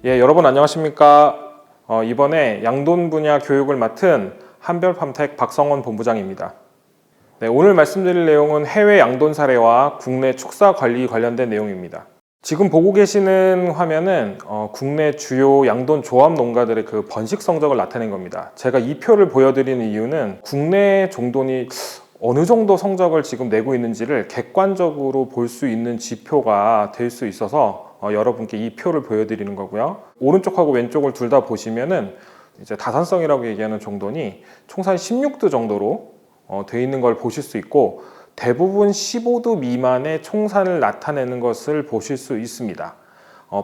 예, 여러분 안녕하십니까? 이번에 양돈 분야 교육을 맡은 한별팜텍 박성원 본부장입니다. 네, 오늘 말씀드릴 내용은 해외 양돈 사례와 국내 축사 관리 관련된 내용입니다. 지금 보고 계시는 화면은 국내 주요 양돈 조합 농가들의 그 번식 성적을 나타낸 겁니다. 제가 이 표를 보여드리는 이유는 국내 종돈이 어느 정도 성적을 지금 내고 있는지를 객관적으로 볼 수 있는 지표가 될 수 있어서 여러분께 이 표를 보여드리는 거고요. 오른쪽하고 왼쪽을 둘 다 보시면은 이제 다산성이라고 얘기하는 종돈이 총산 16두 정도로 되어 있는 걸 보실 수 있고, 대부분 15두 미만의 총산을 나타내는 것을 보실 수 있습니다.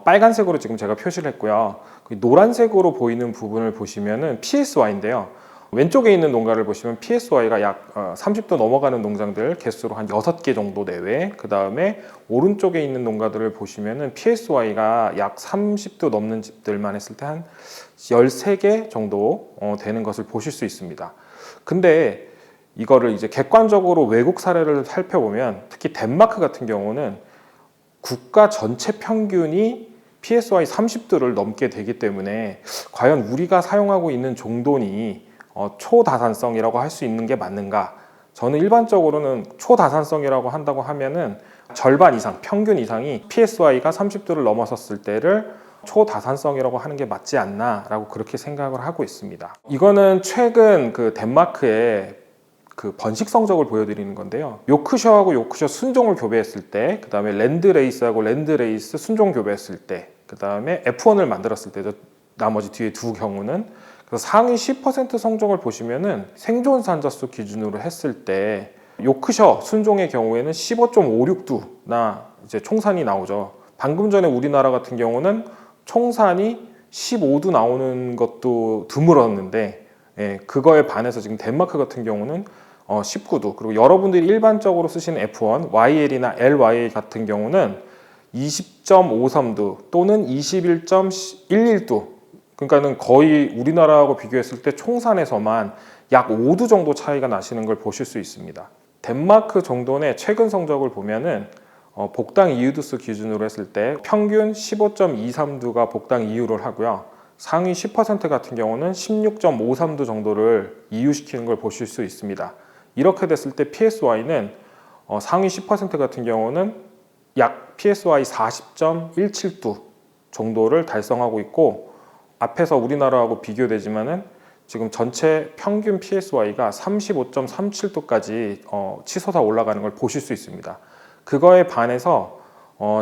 빨간색으로 지금 제가 표시를 했고요. 노란색으로 보이는 부분을 보시면은 PSY인데요. 왼쪽에 있는 농가를 보시면 PSY가 약 30도 넘어가는 농장들 개수로 한 6개 정도 내외, 그 다음에 오른쪽에 있는 농가들을 보시면은 PSY가 약 30도 넘는 집들만 했을 때 한 13개 정도 되는 것을 보실 수 있습니다. 근데 이거를 이제 객관적으로 외국 사례를 살펴보면, 특히 덴마크 같은 경우는 국가 전체 평균이 PSY 30도를 넘게 되기 때문에 과연 우리가 사용하고 있는 종돈이 초다산성이라고 할 수 있는 게 맞는가? 저는 일반적으로는 초다산성이라고 한다고 하면은 절반 이상, 평균 이상이 PSY가 30도를 넘어섰을 때를 초다산성이라고 하는 게 맞지 않나 라고 그렇게 생각을 하고 있습니다. 이거는 최근 그 덴마크의 그 번식 성적을 보여드리는 건데요. 요크셔하고 요크셔 순종을 교배했을 때, 그 다음에 랜드레이스하고 랜드레이스 순종 교배했을 때, 그 다음에 F1을 만들었을 때도, 나머지 뒤에 두 경우는, 그래서 상위 10% 성적을 보시면은 생존 산자수 기준으로 했을 때 요크셔 순종의 경우에는 15.56두나 이제 총산이 나오죠. 방금 전에 우리나라 같은 경우는 총산이 15두 나오는 것도 드물었는데, 그거에 반해서 지금 덴마크 같은 경우는 19두, 그리고 여러분들이 일반적으로 쓰시는 F1, YL이나 LY 같은 경우는 20.53두 또는 21.11두, 그러니까는 거의 우리나라하고 비교했을 때 총산에서만 약 5두 정도 차이가 나시는 걸 보실 수 있습니다. 덴마크 정돈의 최근 성적을 보면은 복당 이유두수 기준으로 했을 때 평균 15.23두가 복당 이유를 하고요. 상위 10% 같은 경우는 16.53두 정도를 이유시키는 걸 보실 수 있습니다. 이렇게 됐을 때 PSY는 상위 10% 같은 경우는 약 PSY 40.17두 정도를 달성하고 있고, 앞에서 우리나라하고 비교되지만은 지금 전체 평균 PSY가 35.37도까지 치솟아 올라가는 걸 보실 수 있습니다. 그거에 반해서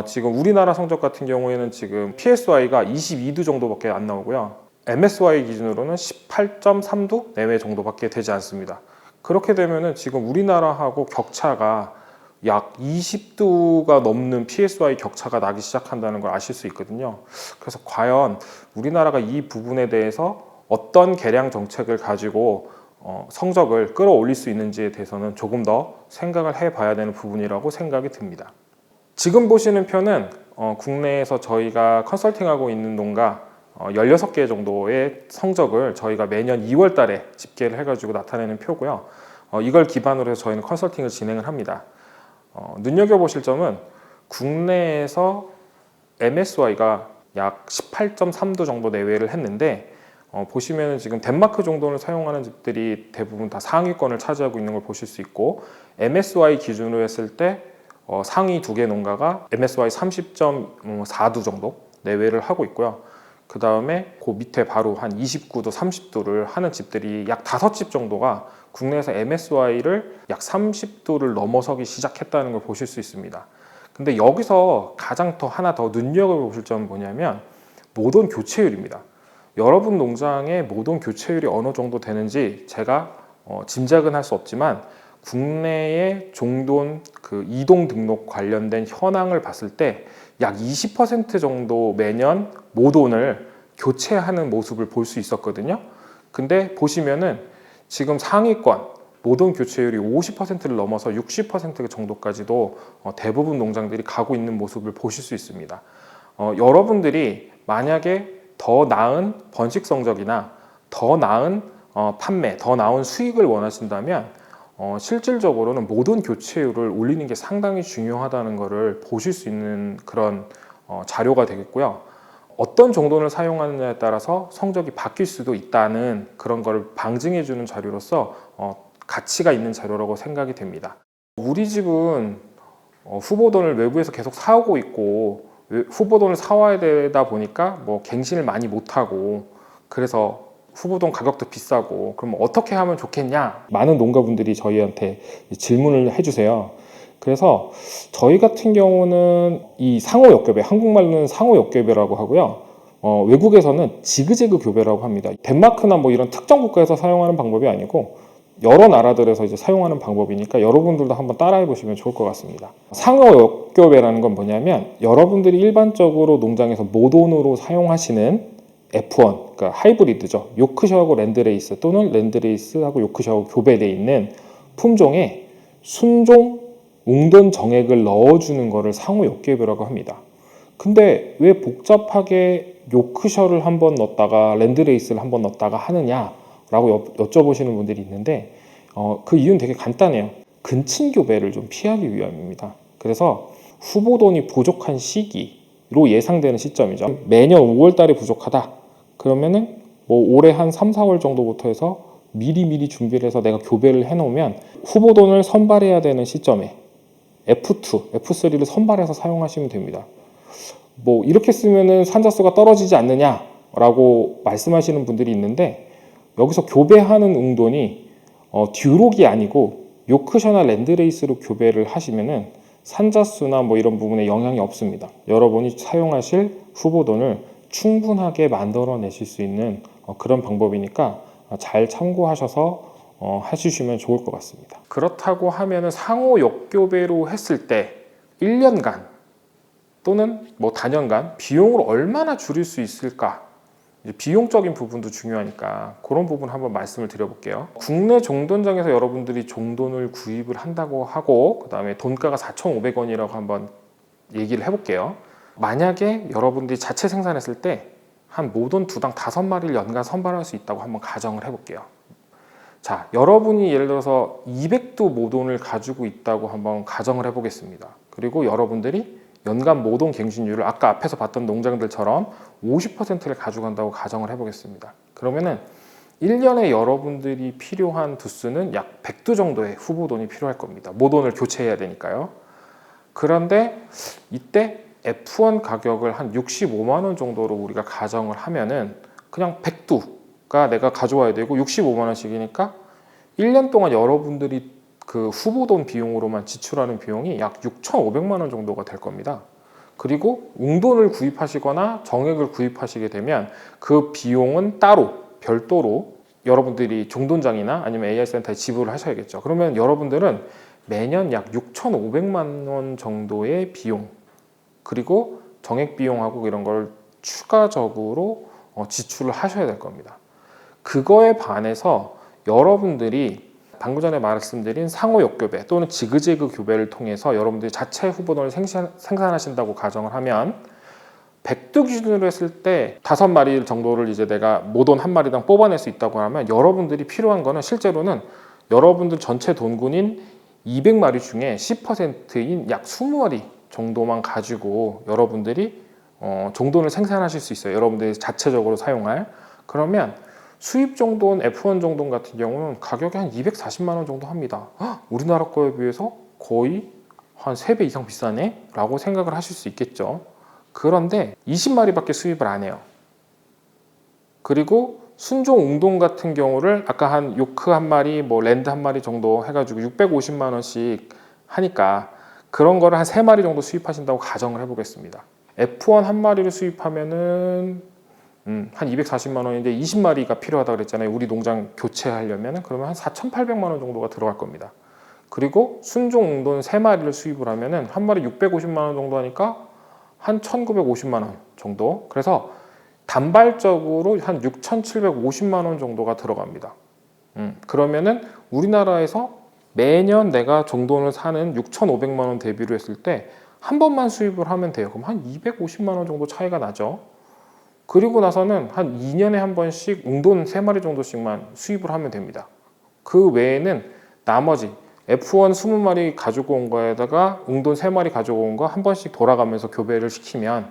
지금 우리나라 성적 같은 경우에는 지금 PSY가 22두 정도밖에 안 나오고요. MSY 기준으로는 18.3두 내외 정도밖에 되지 않습니다. 그렇게 되면은 지금 우리나라하고 격차가 약 20두가 넘는 PSY 격차가 나기 시작한다는 걸 아실 수 있거든요. 그래서 과연 우리나라가 이 부분에 대해서 어떤 개량 정책을 가지고 성적을 끌어올릴 수 있는지에 대해서는 조금 더 생각을 해봐야 되는 부분이라고 생각이 듭니다. 지금 보시는 표는 국내에서 저희가 컨설팅하고 있는 농가 16개 정도의 성적을 저희가 매년 2월 달에 집계를 해가지고 나타내는 표고요. 이걸 기반으로 해서 저희는 컨설팅을 진행을 합니다. 눈여겨보실 점은 국내에서 MSY가 약 18.3두 정도 내외를 했는데, 보시면은 지금 덴마크 정도를 사용하는 집들이 대부분 다 상위권을 차지하고 있는 걸 보실 수 있고, MSY 기준으로 했을 때 상위 2개 농가가 MSY 30.4두 정도 내외를 하고 있고요. 그 다음에 그 밑에 바로 한 29도, 30도를 하는 집들이 약 5집 정도가 국내에서 MSY를 약 30도를 넘어서기 시작했다는 걸 보실 수 있습니다. 근데 여기서 가장 하나 더 눈여겨보실 점은 뭐냐면 모돈 교체율입니다. 여러분 농장의 모돈 교체율이 어느 정도 되는지 제가 짐작은 할 수 없지만, 국내의 종돈 그 이동 등록 관련된 현황을 봤을 때 약 20% 정도 매년 모돈을 교체하는 모습을 볼 수 있었거든요. 근데 보시면은 지금 상위권 모돈 교체율이 50%를 넘어서 60% 정도까지도 대부분 농장들이 가고 있는 모습을 보실 수 있습니다. 여러분들이 만약에 더 나은 번식 성적이나 더 나은 판매, 더 나은 수익을 원하신다면 실질적으로는 모돈 교체율을 올리는 게 상당히 중요하다는 것을 보실 수 있는 그런 자료가 되겠고요. 어떤 정돈을 사용하느냐에 따라서 성적이 바뀔 수도 있다는 그런 거를 방증해 주는 자료로서 가치가 있는 자료라고 생각이 됩니다. 우리 집은 후보돈을 외부에서 계속 사오고 있고 후보돈을 사와야 되다 보니까 뭐 갱신을 많이 못하고 그래서 후보돈 가격도 비싸고 그럼 어떻게 하면 좋겠냐? 많은 농가분들이 저희한테 질문을 해주세요. 그래서 저희 같은 경우는 이 상호 역교배, 한국말로는 상호 역교배라고 하고요. 외국에서는 지그재그 교배라고 합니다. 덴마크나 뭐 이런 특정 국가에서 사용하는 방법이 아니고 여러 나라들에서 이제 사용하는 방법이니까 여러분들도 한번 따라해 보시면 좋을 것 같습니다. 상호 역교배라는 건 뭐냐면 여러분들이 일반적으로 농장에서 모돈으로 사용하시는 F1, 그러니까 하이브리드죠. 요크셔하고 랜드레이스 또는 랜드레이스하고 요크셔하고 교배되어 있는 품종에 순종 웅돈 정액을 넣어주는 것을 상호 역교배라고 합니다. 근데 왜 복잡하게 요크셔를 한번 넣었다가 랜드레이스를 한번 넣었다가 하느냐라고 여쭤보시는 분들이 있는데 그 이유는 되게 간단해요. 근친 교배를 좀 피하기 위함입니다. 그래서 후보돈이 부족한 시기로 예상되는 시점이죠. 매년 5월 달에 부족하다. 그러면은 뭐 올해 한 3, 4월 정도부터 해서 미리 준비를 해서 내가 교배를 해놓으면 후보돈을 선발해야 되는 시점에 F2, F3를 선발해서 사용하시면 됩니다. 뭐 이렇게 쓰면은 산자수가 떨어지지 않느냐라고 말씀하시는 분들이 있는데 여기서 교배하는 웅돈이 듀록이 아니고 요크셔나 랜드레이스로 교배를 하시면은 산자수나 뭐 이런 부분에 영향이 없습니다. 여러분이 사용하실 후보돈을 충분하게 만들어내실 수 있는 그런 방법이니까 잘 참고하셔서 해주시면 좋을 것 같습니다. 그렇다고 하면은 상호 역교배로 했을 때 1년간 또는 뭐 단연간 비용을 얼마나 줄일 수 있을까? 비용적인 부분도 중요하니까 그런 부분 한번 말씀을 드려볼게요. 국내 종돈장에서 여러분들이 종돈을 구입을 한다고 하고 그 다음에 돈가가 4,500원이라고 한번 얘기를 해볼게요. 만약에 여러분들이 자체 생산했을 때 한 모돈 두당 5마리를 연간 선발할 수 있다고 한번 가정을 해볼게요. 자, 여러분이 예를 들어서 200도 모돈을 가지고 있다고 한번 가정을 해보겠습니다. 그리고 여러분들이 연간 모돈 갱신율을 아까 앞에서 봤던 농장들처럼 50%를 가져간다고 가정을 해보겠습니다. 그러면은 1년에 여러분들이 필요한 두수는 약 100두 정도의 후보돈이 필요할 겁니다. 모돈을 교체해야 되니까요. 그런데 이때 F1 가격을 한 65만 원 정도로 우리가 가정을 하면은 그냥 100두가 내가 가져와야 되고 65만 원씩이니까 1년 동안 여러분들이 그 후보돈 비용으로만 지출하는 비용이 약 6,500만 원 정도가 될 겁니다. 그리고 웅돈을 구입하시거나 정액을 구입하시게 되면 그 비용은 따로 별도로 여러분들이 종돈장이나 아니면 AI센터에 지불을 하셔야겠죠. 그러면 여러분들은 매년 약 6,500만 원 정도의 비용 그리고 정액 비용하고 이런 걸 추가적으로 지출을 하셔야 될 겁니다. 그거에 반해서 여러분들이 방금 전에 말씀드린 상호 역교배 또는 지그재그 교배를 통해서 여러분들이 자체 후보돈을 생산하신다고 가정을 하면 100두 기준으로 했을 때 5마리 정도를 이제 내가 모돈 한 마리당 뽑아낼 수 있다고 하면 여러분들이 필요한 거는 실제로는 여러분들 전체 돈군인 200마리 중에 10%인 약 20마리 정도만 가지고 여러분들이 종돈을 생산하실 수 있어요. 여러분들이 자체적으로 사용할. 그러면 수입 종돈, F1 종돈 같은 경우는 가격이 한 240만 원 정도 합니다. 우리나라 거에 비해서 거의 한 3배 이상 비싸네? 라고 생각을 하실 수 있겠죠. 그런데 20마리밖에 수입을 안 해요. 그리고 순종 웅동 같은 경우를 아까 한 요크 한 마리, 뭐 랜드 한 마리 정도 해가지고 650만 원씩 하니까 그런 거를 한 3마리 정도 수입하신다고 가정을 해보겠습니다. F1 한 마리를 수입하면은 한 240만 원인데 20마리가 필요하다 그랬잖아요. 우리 농장 교체하려면 그러면 한 4,800만 원 정도가 들어갈 겁니다. 그리고 순종 웅돈 3마리를 수입을 하면은 한 마리 650만 원 정도 하니까 한 1,950만 원 정도. 그래서 단발적으로 한 6,750만 원 정도가 들어갑니다. 그러면은 우리나라에서 매년 내가 종돈을 사는 6,500만 원 대비로 했을 때 한 번만 수입을 하면 돼요. 그럼 한 250만 원 정도 차이가 나죠. 그리고 나서는 한 2년에 한 번씩 웅돈 3마리 정도씩만 수입을 하면 됩니다. 그 외에는 나머지 F1 20마리 가지고 온 거에다가 웅돈 3마리 가지고 온 거 한 번씩 돌아가면서 교배를 시키면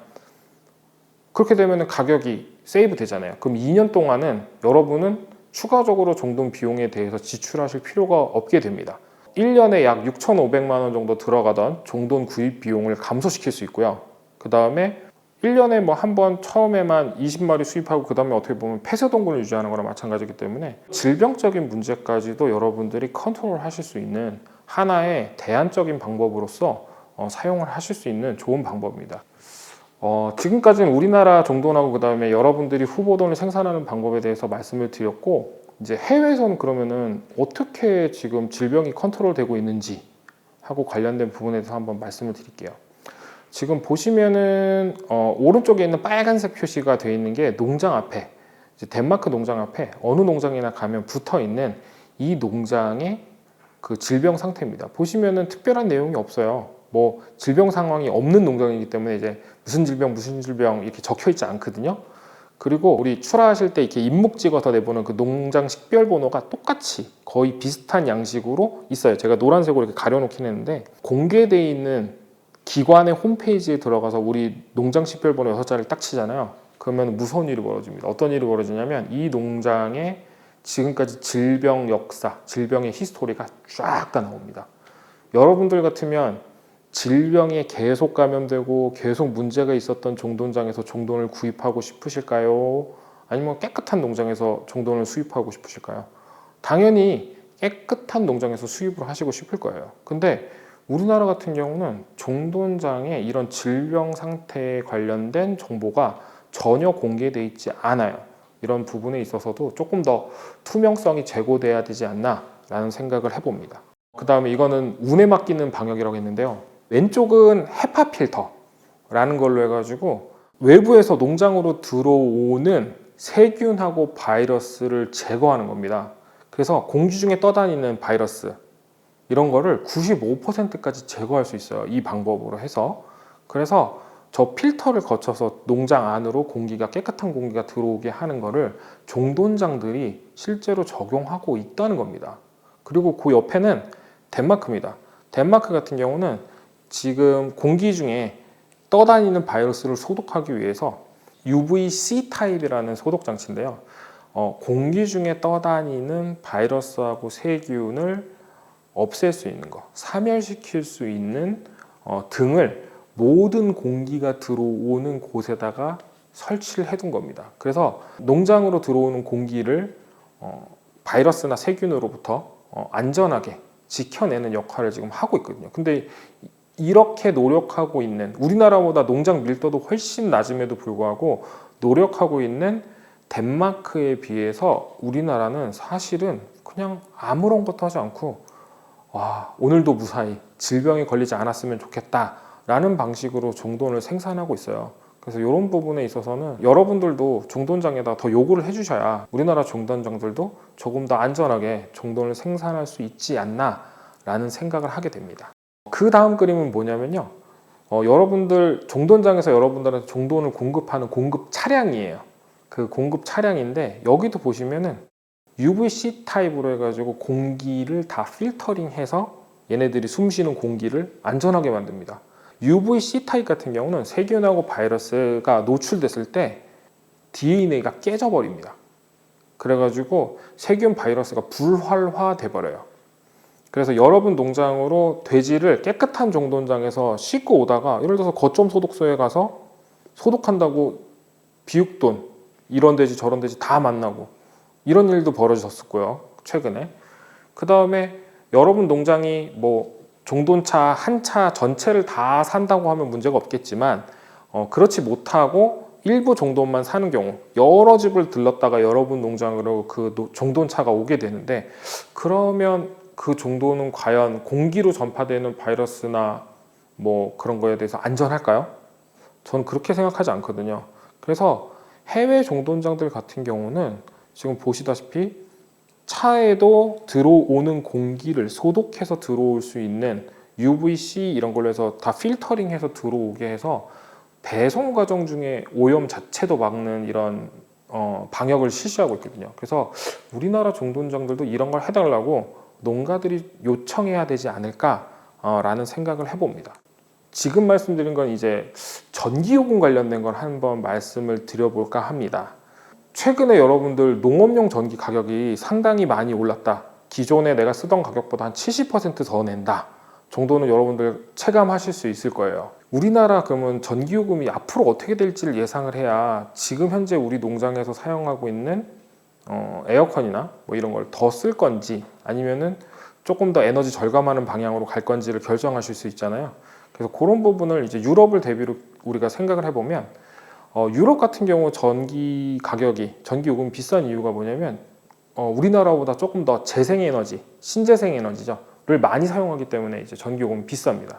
그렇게 되면 가격이 세이브 되잖아요. 그럼 2년 동안은 여러분은 추가적으로 정돈 비용에 대해서 지출하실 필요가 없게 됩니다. 1년에 약 6,500만 원 정도 들어가던 정돈 구입 비용을 감소시킬 수 있고요. 그 다음에 1년에 뭐 한 번 처음에만 20마리 수입하고 그 다음에 어떻게 보면 폐쇄 동굴을 유지하는 거랑 마찬가지이기 때문에 질병적인 문제까지도 여러분들이 컨트롤 하실 수 있는 하나의 대안적인 방법으로서 사용을 하실 수 있는 좋은 방법입니다. 지금까지는 우리나라 정돈하고 그 다음에 여러분들이 후보돈을 생산하는 방법에 대해서 말씀을 드렸고, 이제 해외에서는 그러면은 어떻게 지금 질병이 컨트롤되고 있는지 하고 관련된 부분에 대해서 한번 말씀을 드릴게요. 지금 보시면은 오른쪽에 있는 빨간색 표시가 되어 있는 게 농장 앞에, 이제 덴마크 농장 앞에 어느 농장이나 가면 붙어 있는 이 농장의 그 질병 상태입니다. 보시면은 특별한 내용이 없어요. 뭐 질병 상황이 없는 농장이기 때문에 이제 무슨 질병 이렇게 적혀 있지 않거든요. 그리고 우리 출하하실 때 이렇게 인목 찍어서 내보는 그 농장 식별 번호가 똑같이 거의 비슷한 양식으로 있어요. 제가 노란색으로 이렇게 가려놓긴 했는데, 공개되어 있는 기관의 홈페이지에 들어가서 우리 농장 식별 번호 6자리를 딱 치잖아요. 그러면 무서운 일이 벌어집니다. 어떤 일이 벌어지냐면 이 농장의 지금까지 질병 역사, 질병의 히스토리가 쫙 다 나옵니다. 여러분들 같으면 질병에 계속 감염되고 계속 문제가 있었던 정돈장에서 정돈을 구입하고 싶으실까요? 아니면 깨끗한 농장에서 정돈을 수입하고 싶으실까요? 당연히 깨끗한 농장에서 수입을 하시고 싶을 거예요. 근데 우리나라 같은 경우는 정돈장에 이런 질병 상태에 관련된 정보가 전혀 공개되어 있지 않아요. 이런 부분에 있어서도 조금 더 투명성이 제고돼야 되지 않나 라는 생각을 해봅니다. 그 다음에 이거는 운에 맡기는 방역이라고 했는데요. 왼쪽은 헤파 필터라는 걸로 해가지고 외부에서 농장으로 들어오는 세균하고 바이러스를 제거하는 겁니다. 그래서 공기 중에 떠다니는 바이러스 이런 거를 95%까지 제거할 수 있어요. 이 방법으로 해서. 그래서 저 필터를 거쳐서 농장 안으로 공기가, 깨끗한 공기가 들어오게 하는 거를 정돈장들이 실제로 적용하고 있다는 겁니다. 그리고 그 옆에는 덴마크입니다. 덴마크 같은 경우는 지금 공기 중에 떠다니는 바이러스를 소독하기 위해서 UVC 타입이라는 소독 장치인데요. 공기 중에 떠다니는 바이러스하고 세균을 없앨 수 있는 거, 사멸시킬 수 있는 등을 모든 공기가 들어오는 곳에다가 설치를 해둔 겁니다. 그래서 농장으로 들어오는 공기를 바이러스나 세균으로부터 안전하게 지켜내는 역할을 지금 하고 있거든요. 근데 이렇게 노력하고 있는, 우리나라보다 농장 밀도도 훨씬 낮음에도 불구하고 노력하고 있는 덴마크에 비해서 우리나라는 사실은 그냥 아무런 것도 하지 않고 오늘도 무사히 질병에 걸리지 않았으면 좋겠다 라는 방식으로 정돈을 생산하고 있어요. 그래서 이런 부분에 있어서는 여러분들도 정돈장에다 더 요구를 해주셔야 우리나라 정돈장들도 조금 더 안전하게 정돈을 생산할 수 있지 않나 라는 생각을 하게 됩니다. 그 다음 그림은 뭐냐면요, 여러분들 정돈장에서 여러분들한테 정돈을 공급하는 공급 차량이에요. 그 공급 차량인데, 여기도 보시면은 UVC 타입으로 해가지고 공기를 다 필터링해서 얘네들이 숨쉬는 공기를 안전하게 만듭니다. UVC 타입 같은 경우는 세균하고 바이러스가 노출됐을 때 DNA가 깨져버립니다. 그래가지고 세균 바이러스가 불활화돼 버려요. 그래서 여러분 농장으로 돼지를 깨끗한 정돈장에서 씻고 오다가 예를 들어서 거점 소독소에 가서 소독한다고 비육돈, 이런 돼지 저런 돼지 다 만나고 이런 일도 벌어졌었고요, 최근에. 그 다음에 여러분 농장이 뭐 정돈차 한 차 전체를 다 산다고 하면 문제가 없겠지만 그렇지 못하고 일부 정돈만 사는 경우, 여러 집을 들렀다가 여러분 농장으로 그 정돈차가 오게 되는데, 그러면 그 정도는 과연 공기로 전파되는 바이러스나 뭐 그런 거에 대해서 안전할까요? 저는 그렇게 생각하지 않거든요. 그래서 해외 정돈장들 같은 경우는 지금 보시다시피 차에도 들어오는 공기를 소독해서 들어올 수 있는 UVC 이런 걸로 해서 다 필터링해서 들어오게 해서 배송 과정 중에 오염 자체도 막는 이런 방역을 실시하고 있거든요. 그래서 우리나라 정돈장들도 이런 걸 해달라고 농가들이 요청해야 되지 않을까라는 생각을 해봅니다. 지금 말씀드린 건 이제 전기요금 관련된 걸 한번 말씀을 드려볼까 합니다. 최근에 여러분들 농업용 전기 가격이 상당히 많이 올랐다, 기존에 내가 쓰던 가격보다 한 70%더 낸다 정도는 여러분들 체감하실 수 있을 거예요. 우리나라 그러면 전기요금이 앞으로 어떻게 될지를 예상을 해야 지금 현재 우리 농장에서 사용하고 있는 에어컨이나 뭐 이런 걸 더 쓸 건지 아니면은 조금 더 에너지 절감하는 방향으로 갈 건지를 결정하실 수 있잖아요. 그래서 그런 부분을 이제 유럽을 대비로 우리가 생각을 해보면 유럽 같은 경우 전기 요금이 비싼 이유가 뭐냐면 우리나라보다 조금 더 재생에너지, 신재생 에너지를 많이 사용하기 때문에 이제 전기요금이 비쌉니다.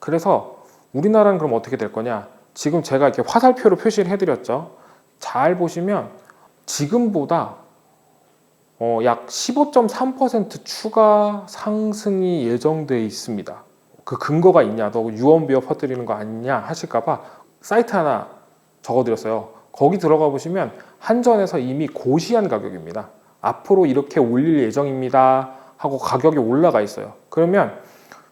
그래서 우리나라는 그럼 어떻게 될 거냐? 지금 제가 이렇게 화살표로 표시를 해드렸죠. 잘 보시면 지금보다 약 15.3% 추가 상승이 예정되어 있습니다. 그 근거가 있냐? 너 유언비어 퍼뜨리는 거 아니냐? 하실까봐 사이트 하나 적어드렸어요. 거기 들어가 보시면 한전에서 이미 고시한 가격입니다. 앞으로 이렇게 올릴 예정입니다 하고 가격이 올라가 있어요. 그러면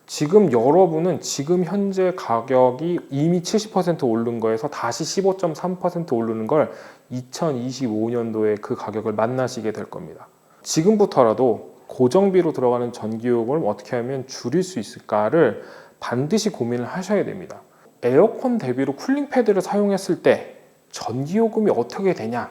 지금 여러분은 지금 현재 가격이 이미 70% 오른 거에서 다시 15.3% 오르는 걸 2025년도에 그 가격을 만나시게 될 겁니다. 지금부터라도 고정비로 들어가는 전기요금을 어떻게 하면 줄일 수 있을까를 반드시 고민을 하셔야 됩니다. 에어컨 대비로 쿨링 패드를 사용했을 때 전기요금이 어떻게 되냐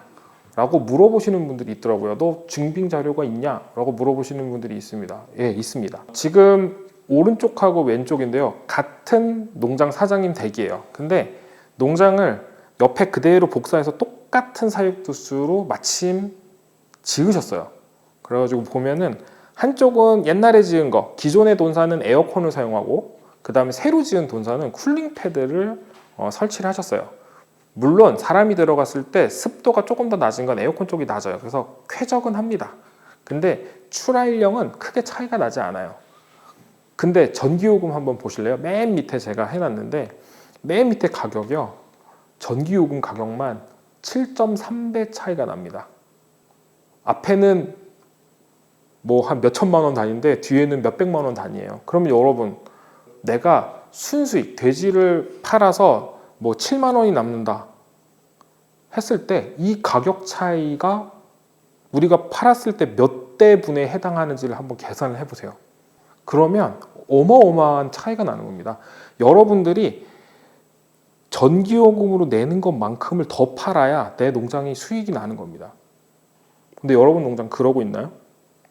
라고 물어보시는 분들이 있더라고요. 너 증빙 자료가 있냐? 라고 물어보시는 분들이 있습니다. 예, 있습니다. 지금 오른쪽하고 왼쪽인데요, 같은 농장 사장님 댁이에요. 근데 농장을 옆에 그대로 복사해서 똑같은 사육두수로 마침 지으셨어요. 그래가지고 보면은 한쪽은 옛날에 지은 거, 기존의 돈사는 에어컨을 사용하고 그 다음에 새로 지은 돈사는 쿨링 패드를 설치를 하셨어요. 물론 사람이 들어갔을 때 습도가 조금 더 낮은 건 에어컨 쪽이 낮아요. 그래서 쾌적은 합니다. 근데 출하일량은 크게 차이가 나지 않아요. 근데 전기요금 한번 보실래요? 맨 밑에 제가 해놨는데 맨 밑에 가격이요, 전기요금 가격만 7.3배 차이가 납니다. 앞에는 뭐 한 몇천만 원 단위인데 뒤에는 몇백만 원 단위예요. 그러면 여러분, 내가 순수익, 돼지를 팔아서 뭐 7만 원이 남는다 했을 때 이 가격 차이가 우리가 팔았을 때 몇 대분에 해당하는지를 한번 계산을 해보세요. 그러면 어마어마한 차이가 나는 겁니다. 여러분들이 전기요금으로 내는 것만큼을 더 팔아야 내 농장이 수익이 나는 겁니다. 근데 여러분 농장 그러고 있나요?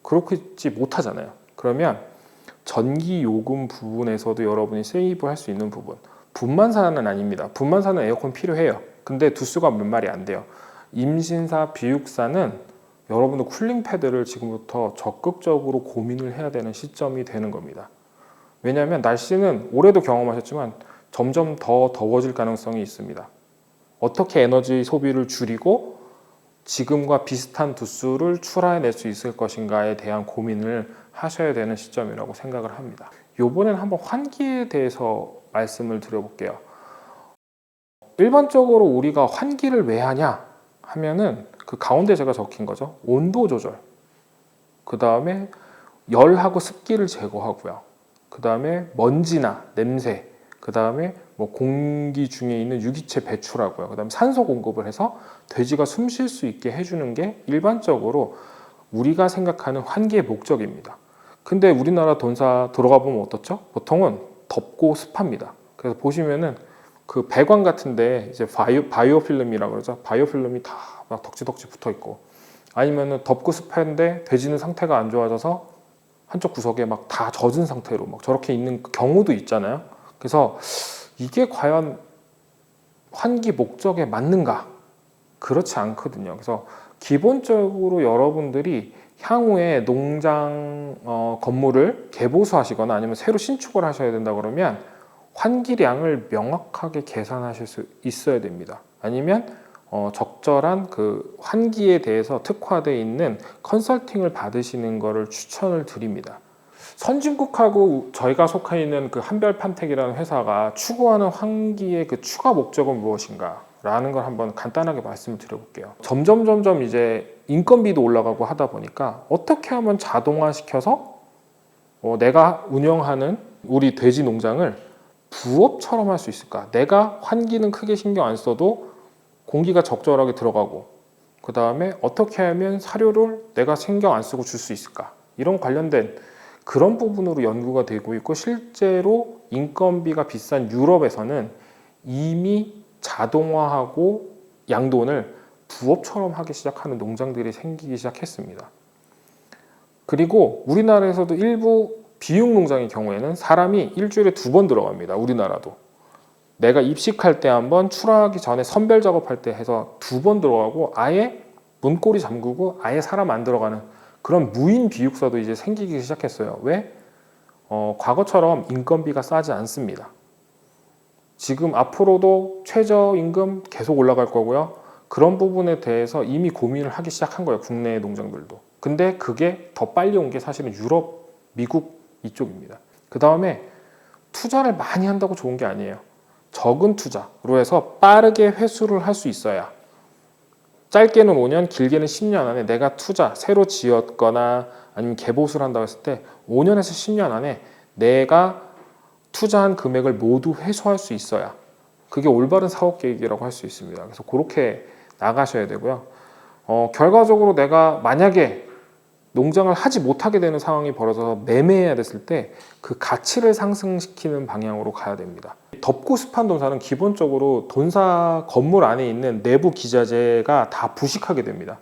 그렇지 못하잖아요. 그러면 전기요금 부분에서도 여러분이 세이브 할 수 있는 부분, 분만사는 아닙니다. 분만사는 에어컨 필요해요. 근데 두수가 몇 마리 안 돼요. 임신사, 비육사는 여러분도 쿨링 패드를 지금부터 적극적으로 고민을 해야 되는 시점이 되는 겁니다. 왜냐하면 날씨는 올해도 경험하셨지만 점점 더 더워질 가능성이 있습니다. 어떻게 에너지 소비를 줄이고 지금과 비슷한 두수를 출하해낼 수 있을 것인가에 대한 고민을 하셔야 되는 시점이라고 생각을 합니다. 이번엔 한번 환기에 대해서 말씀을 드려볼게요. 일반적으로 우리가 환기를 왜 하냐 하면은 그 가운데 제가 적힌 거죠. 온도 조절, 그 다음에 열하고 습기를 제거하고요, 그 다음에 먼지나 냄새, 그 다음에 뭐 공기 중에 있는 유기체 배출하고요, 그 다음에 산소 공급을 해서 돼지가 숨 쉴 수 있게 해주는 게 일반적으로 우리가 생각하는 환기의 목적입니다. 근데 우리나라 돈사 들어가 보면 어떻죠? 보통은 덥고 습합니다. 그래서 보시면은 그 배관 같은데 이제 바이오 필름이라고 그러죠. 바이오 필름이 다 막 덕지덕지 붙어 있고, 아니면은 덥고 습한데 돼지는 상태가 안 좋아져서 한쪽 구석에 막 다 젖은 상태로 막 저렇게 있는 경우도 있잖아요. 그래서 이게 과연 환기 목적에 맞는가? 그렇지 않거든요. 그래서 기본적으로 여러분들이 향후에 농장 건물을 개보수하시거나 아니면 새로 신축을 하셔야 된다 그러면 환기량을 명확하게 계산하실 수 있어야 됩니다. 아니면 적절한 그 환기에 대해서 특화되어 있는 컨설팅을 받으시는 것을 추천을 드립니다. 선진국하고 저희가 속해 있는 그 한별판텍이라는 회사가 추구하는 환기의 그 추가 목적은 무엇인가 라는 걸 한번 간단하게 말씀을 드려볼게요. 점점 이제 인건비도 올라가고 하다 보니까 어떻게 하면 자동화시켜서 내가 운영하는 우리 돼지 농장을 부업처럼 할 수 있을까? 내가 환기는 크게 신경 안 써도 공기가 적절하게 들어가고, 그 다음에 어떻게 하면 사료를 내가 신경 안 쓰고 줄 수 있을까? 이런 관련된 그런 부분으로 연구가 되고 있고, 실제로 인건비가 비싼 유럽에서는 이미 자동화하고 양돈을 부업처럼 하기 시작하는 농장들이 생기기 시작했습니다. 그리고 우리나라에서도 일부 비육 농장의 경우에는 사람이 일주일에 2번 들어갑니다. 우리나라도. 내가 입식할 때 한 번, 출하하기 전에 선별 작업할 때 해서 2번 들어가고, 아예 문고리 잠그고 아예 사람 안 들어가는 그런 무인 비육사도 이제 생기기 시작했어요. 왜? 과거처럼 인건비가 싸지 않습니다. 지금 앞으로도 최저임금 계속 올라갈 거고요. 그런 부분에 대해서 이미 고민을 하기 시작한 거예요. 국내 농장들도. 근데 그게 더 빨리 온 게 사실은 유럽, 미국 이쪽입니다. 그 다음에 투자를 많이 한다고 좋은 게 아니에요. 적은 투자로 해서 빠르게 회수를 할 수 있어야, 짧게는 5년, 길게는 10년 안에 내가 투자, 새로 지었거나 아니면 개보수를 한다고 했을 때 5년에서 10년 안에 내가 투자한 금액을 모두 회수할 수 있어야 그게 올바른 사업 계획이라고 할 수 있습니다. 그래서 그렇게 나가셔야 되고요. 결과적으로 내가 만약에 농장을 하지 못하게 되는 상황이 벌어져서 매매해야 됐을 때 그 가치를 상승시키는 방향으로 가야 됩니다. 덥고 습한 돈사는 기본적으로 돈사 건물 안에 있는 내부 기자재가 다 부식하게 됩니다.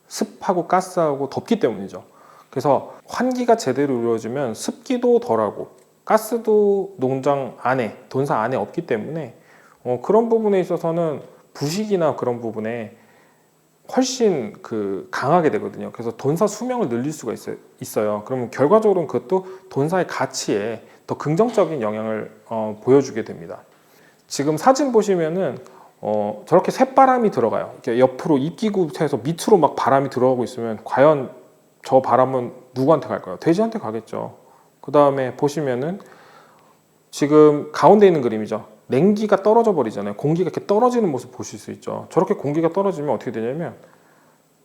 습하고 가스하고 덥기 때문이죠. 그래서 환기가 제대로 이루어지면 습기도 덜하고 가스도 농장 안에, 돈사 안에 없기 때문에 그런 부분에 있어서는 부식이나 그런 부분에 훨씬 강하게 되거든요. 그래서 돈사 수명을 늘릴 수가 있어요. 그러면 결과적으로는 그것도 돈사의 가치에 더 긍정적인 영향을 보여주게 됩니다. 지금 사진 보시면은 저렇게 쇳바람이 들어가요. 이렇게 옆으로 입기구에서 밑으로 막 바람이 들어가고 있으면 과연 저 바람은 누구한테 갈까요? 돼지한테 가겠죠. 그 다음에 보시면은 지금 가운데 있는 그림이죠. 냉기가 떨어져 버리잖아요. 공기가 이렇게 떨어지는 모습 보실 수 있죠. 저렇게 공기가 떨어지면 어떻게 되냐면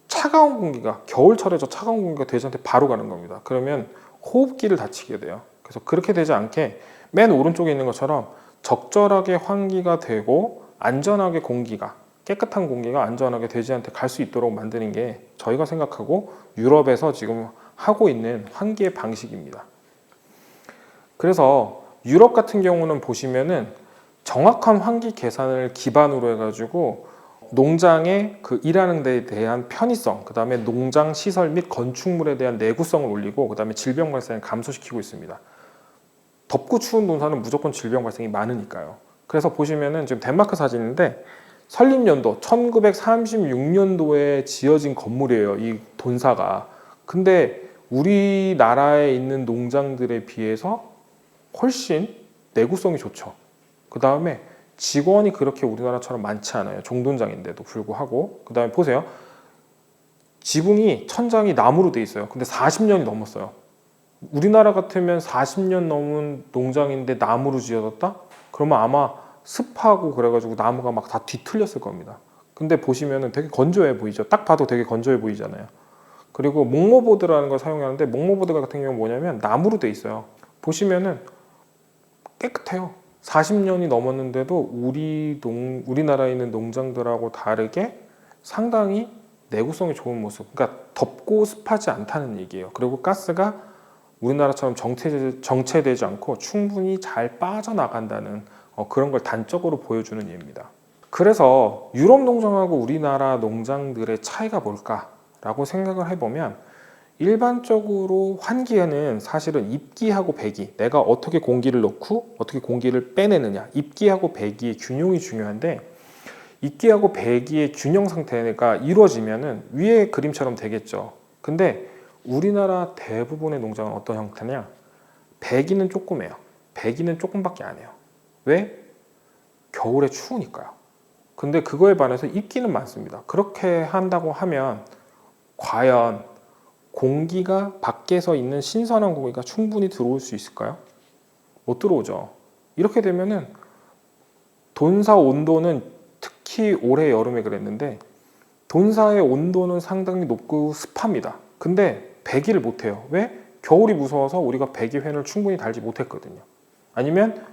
차가운 공기가, 겨울철에 저 차가운 공기가 돼지한테 바로 가는 겁니다. 그러면 호흡기를 다치게 돼요. 그래서 그렇게 되지 않게 맨 오른쪽에 있는 것처럼 적절하게 환기가 되고 안전하게 공기가, 깨끗한 공기가 안전하게 돼지한테 갈 수 있도록 만드는 게 저희가 생각하고 유럽에서 지금 하고 있는 환기의 방식입니다. 그래서 유럽 같은 경우는 보시면은 정확한 환기 계산을 기반으로 해가지고 농장의 일하는 데에 대한 편의성, 그 다음에 농장 시설 및 건축물에 대한 내구성을 올리고, 그 다음에 질병 발생을 감소시키고 있습니다. 덥고 추운 돈사는 무조건 질병 발생이 많으니까요. 그래서 보시면은 지금 덴마크 사진인데 설립연도 1936년도에 지어진 건물이에요. 이 돈사가. 근데 우리나라에 있는 농장들에 비해서 훨씬 내구성이 좋죠. 그 다음에 직원이 그렇게 우리나라처럼 많지 않아요. 종돈장인데도 불구하고. 그 다음에 보세요. 지붕이, 천장이 나무로 돼 있어요. 근데 40년이 넘었어요. 우리나라 같으면 40년 넘은 농장인데 나무로 지어졌다? 그러면 아마 습하고 그래가지고 나무가 막 다 뒤틀렸을 겁니다. 근데 보시면은 되게 건조해 보이죠. 딱 봐도 되게 건조해 보이잖아요. 그리고 목모보드라는 걸 사용하는데, 목모보드 같은 경우는 뭐냐면 나무로 돼 있어요. 보시면은 깨끗해요. 40년이 넘었는데도 우리나라에 있는 농장들하고 다르게 상당히 내구성이 좋은 모습. 그러니까 덥고 습하지 않다는 얘기예요. 그리고 가스가 우리나라처럼 정체되지 않고 충분히 잘 빠져나간다는 그런 걸 단적으로 보여주는 예입니다. 그래서 유럽 농장하고 우리나라 농장들의 차이가 뭘까라고 생각을 해보면, 일반적으로 환기에는 사실은 입기하고 배기, 내가 어떻게 공기를 넣고 어떻게 공기를 빼내느냐, 입기하고 배기의 균형이 중요한데, 입기하고 배기의 균형 상태가 이루어지면은 위에 그림처럼 되겠죠. 근데 우리나라 대부분의 농장은 어떤 형태냐? 배기는 조그매요. 배기는 조금밖에 안 해요. 왜? 겨울에 추우니까요. 근데 그거에 반해서 입기는 많습니다. 그렇게 한다고 하면 과연 공기가, 밖에서 있는 신선한 공기가 충분히 들어올 수 있을까요? 못 들어오죠. 이렇게 되면은 돈사 온도는, 특히 올해 여름에 그랬는데 돈사의 온도는 상당히 높고 습합니다. 근데 배기를 못해요. 왜? 겨울이 무서워서 우리가 배기팬을 충분히 달지 못했거든요. 아니면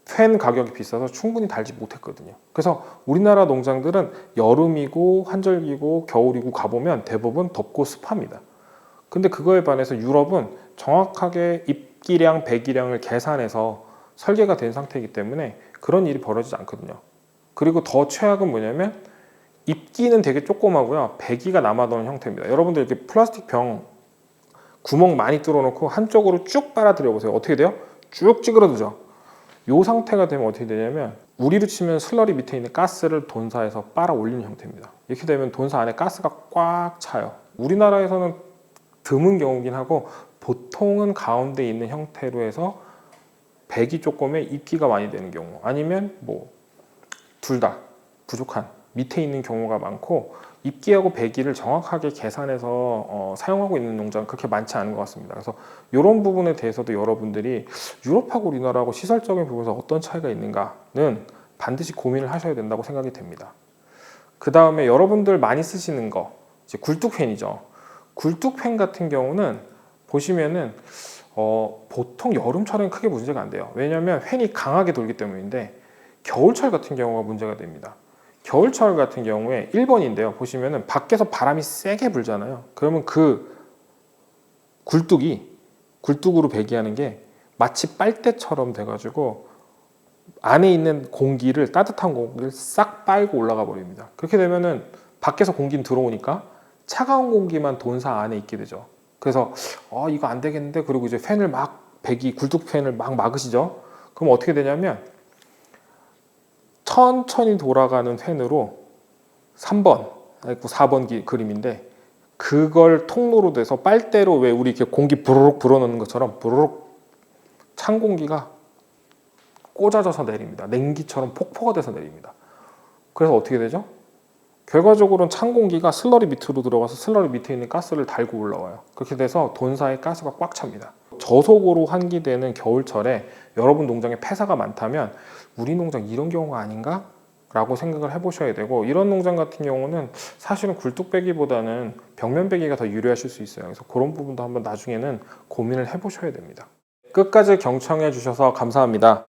팬 가격이 비싸서 충분히 달지 못했거든요. 그래서 우리나라 농장들은 여름이고 환절기고 겨울이고 가보면 대부분 덥고 습합니다. 근데 그거에 반해서 유럽은 정확하게 입기량, 배기량을 계산해서 설계가 된 상태이기 때문에 그런 일이 벌어지지 않거든요. 그리고 더 최악은 뭐냐면 입기는 되게 조그마고요. 배기가 남아도는 형태입니다. 여러분들 이렇게 플라스틱 병 구멍 많이 뚫어놓고 한쪽으로 쭉 빨아들여 보세요. 어떻게 돼요? 쭉 찌그러들죠. 이 상태가 되면 어떻게 되냐면 우리로 치면 슬러리 밑에 있는 가스를 돈사에서 빨아 올리는 형태입니다. 이렇게 되면 돈사 안에 가스가 꽉 차요. 우리나라에서는 드문 경우긴 하고 보통은 가운데 있는 형태로 해서 배기 조금에 입기가 많이 되는 경우, 아니면 뭐 둘 다 부족한 밑에 있는 경우가 많고, 입기하고 배기를 정확하게 계산해서 사용하고 있는 농장은 그렇게 많지 않은 것 같습니다. 그래서 이런 부분에 대해서도 여러분들이 유럽하고 우리나라하고 시설적인 부분에서 어떤 차이가 있는가는 반드시 고민을 하셔야 된다고 생각이 됩니다. 그 다음에 여러분들 많이 쓰시는 거, 이제 굴뚝팬이죠. 굴뚝팬 같은 경우는 보시면은 보통 여름철엔 크게 문제가 안 돼요. 왜냐하면 팬이 강하게 돌기 때문인데, 겨울철 같은 경우가 문제가 됩니다. 겨울철 같은 경우에 1번인데요. 보시면은 밖에서 바람이 세게 불잖아요. 그러면 그 굴뚝으로 배기하는 게 마치 빨대처럼 돼가지고 안에 있는 공기를, 따뜻한 공기를 싹 빨고 올라가 버립니다. 그렇게 되면은 밖에서 공기는 들어오니까 차가운 공기만 돈사 안에 있게 되죠. 그래서 이거 안 되겠는데, 그리고 이제 팬을 막 굴뚝 팬을 막 막으시죠. 그럼 어떻게 되냐면 천천히 돌아가는 팬으로 3번, 4번 그림인데, 그걸 통로로 돼서 빨대로, 왜 우리 이렇게 공기 부르륵 불어넣는 것처럼 부르륵 찬 공기가 꽂아져서 내립니다. 냉기처럼 폭포가 돼서 내립니다. 그래서 어떻게 되죠? 결과적으로는 찬 공기가 슬러리 밑으로 들어가서 슬러리 밑에 있는 가스를 달고 올라와요. 그렇게 돼서 돈사에 가스가 꽉 찹니다. 저속으로 환기되는 겨울철에 여러분 농장에 폐사가 많다면 우리 농장 이런 경우가 아닌가? 라고 생각을 해보셔야 되고, 이런 농장 같은 경우는 사실은 굴뚝배기보다는 벽면배기가 더 유리하실 수 있어요. 그래서 그런 부분도 한번 나중에는 고민을 해보셔야 됩니다. 끝까지 경청해 주셔서 감사합니다.